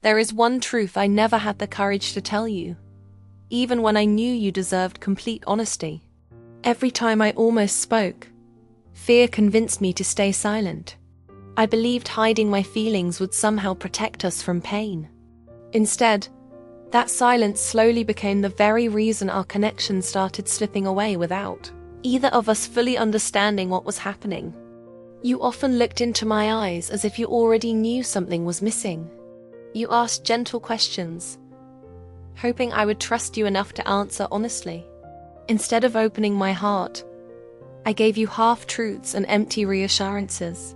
There is one truth I never had the courage to tell you, even when I knew you deserved complete honesty. Every time I almost spoke, fear convinced me to stay silent. I believed hiding my feelings would somehow protect us from pain. Instead, that silence slowly became the very reason our connection started slipping away without either of us fully understanding what was happening. You often looked into my eyes as if you already knew something was missing. You asked gentle questions, hoping I would trust you enough to answer honestly. Instead of opening my heart, I gave you half-truths and empty reassurances.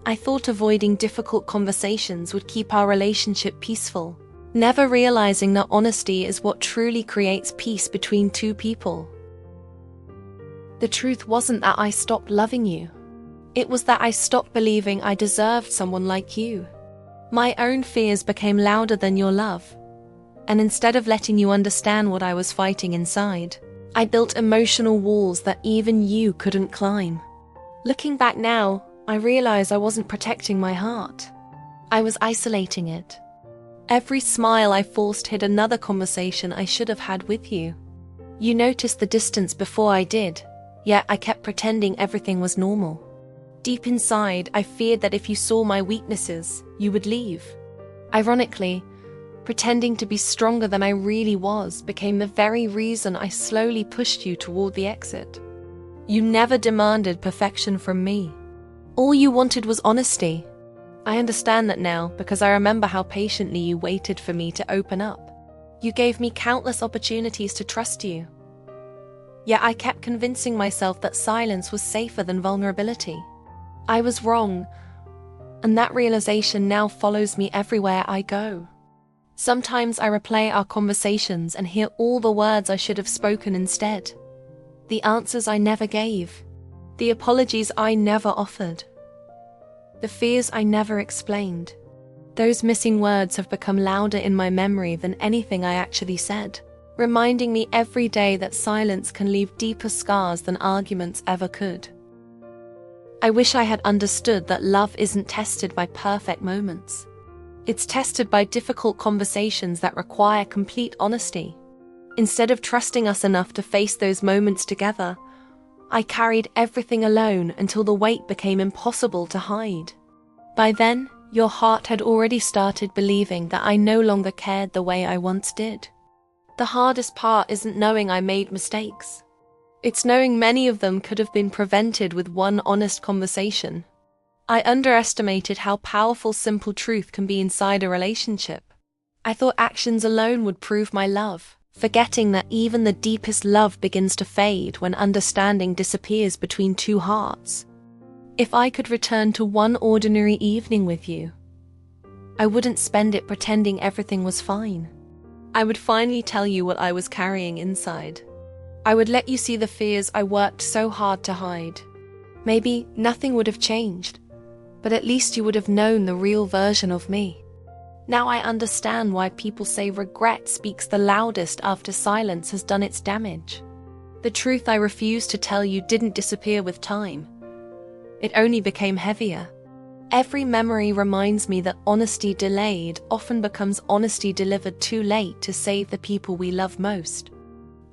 I thought avoiding difficult conversations would keep our relationship peaceful, never realizing that honesty is what truly creates peace between two people. The truth wasn't that I stopped loving you. It was that I stopped believing I deserved someone like you. My own fears became louder than your love, and instead of letting you understand what I was fighting inside, I built emotional walls that even you couldn't climb. Looking back now, I realize I wasn't protecting my heart. I was isolating it. Every smile I forced hid another conversation I should have had with you. You noticed the distance before I did, yet I kept pretending everything was normal. Deep inside, I feared that if you saw my weaknesses, you would leave. Ironically, pretending to be stronger than I really was became the very reason I slowly pushed you toward the exit. You never demanded perfection from me. All you wanted was honesty. I understand that now because I remember how patiently you waited for me to open up. You gave me countless opportunities to trust you. Yet I kept convincing myself that silence was safer than vulnerability. I was wrong, and that realization now follows me everywhere I go. Sometimes I replay our conversations and hear all the words I should have spoken instead. The answers I never gave. The apologies I never offered. The fears I never explained. Those missing words have become louder in my memory than anything I actually said, reminding me every day that silence can leave deeper scars than arguments ever could. I wish I had understood that love isn't tested by perfect moments. It's tested by difficult conversations that require complete honesty. Instead of trusting us enough to face those moments together, I carried everything alone until the weight became impossible to hide. By then, your heart had already started believing that I no longer cared the way I once did. The hardest part isn't knowing I made mistakes. It's knowing many of them could have been prevented with one honest conversation. I underestimated how powerful simple truth can be inside a relationship. I thought actions alone would prove my love, forgetting that even the deepest love begins to fade when understanding disappears between two hearts. If I could return to one ordinary evening with you, I wouldn't spend it pretending everything was fine. I would finally tell you what I was carrying inside. I would let you see the fears I worked so hard to hide. Maybe nothing would have changed, but at least you would have known the real version of me. Now I understand why people say regret speaks the loudest after silence has done its damage. The truth I refused to tell you didn't disappear with time. It only became heavier. Every memory reminds me that honesty delayed often becomes honesty delivered too late to save the people we love most.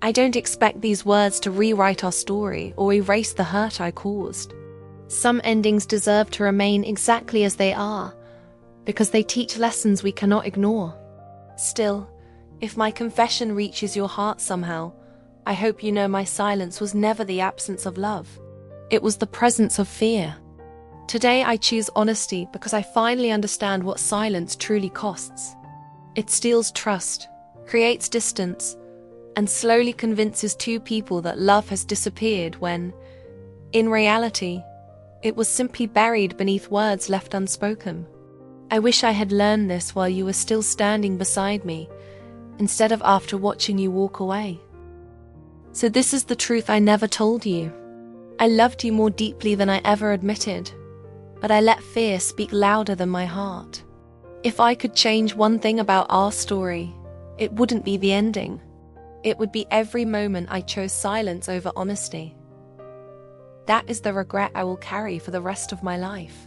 I don't expect these words to rewrite our story or erase the hurt I caused. Some endings deserve to remain exactly as they are, because they teach lessons we cannot ignore. Still, if my confession reaches your heart somehow, I hope you know my silence was never the absence of love. It was the presence of fear. Today I choose honesty because I finally understand what silence truly costs. It steals trust, creates distance, and slowly convinces two people that love has disappeared when, in reality, it was simply buried beneath words left unspoken. I wish I had learned this while you were still standing beside me, instead of after watching you walk away. So this is the truth I never told you. I loved you more deeply than I ever admitted, but I let fear speak louder than my heart. If I could change one thing about our story, it wouldn't be the ending. It would be every moment I chose silence over honesty. That is the regret I will carry for the rest of my life.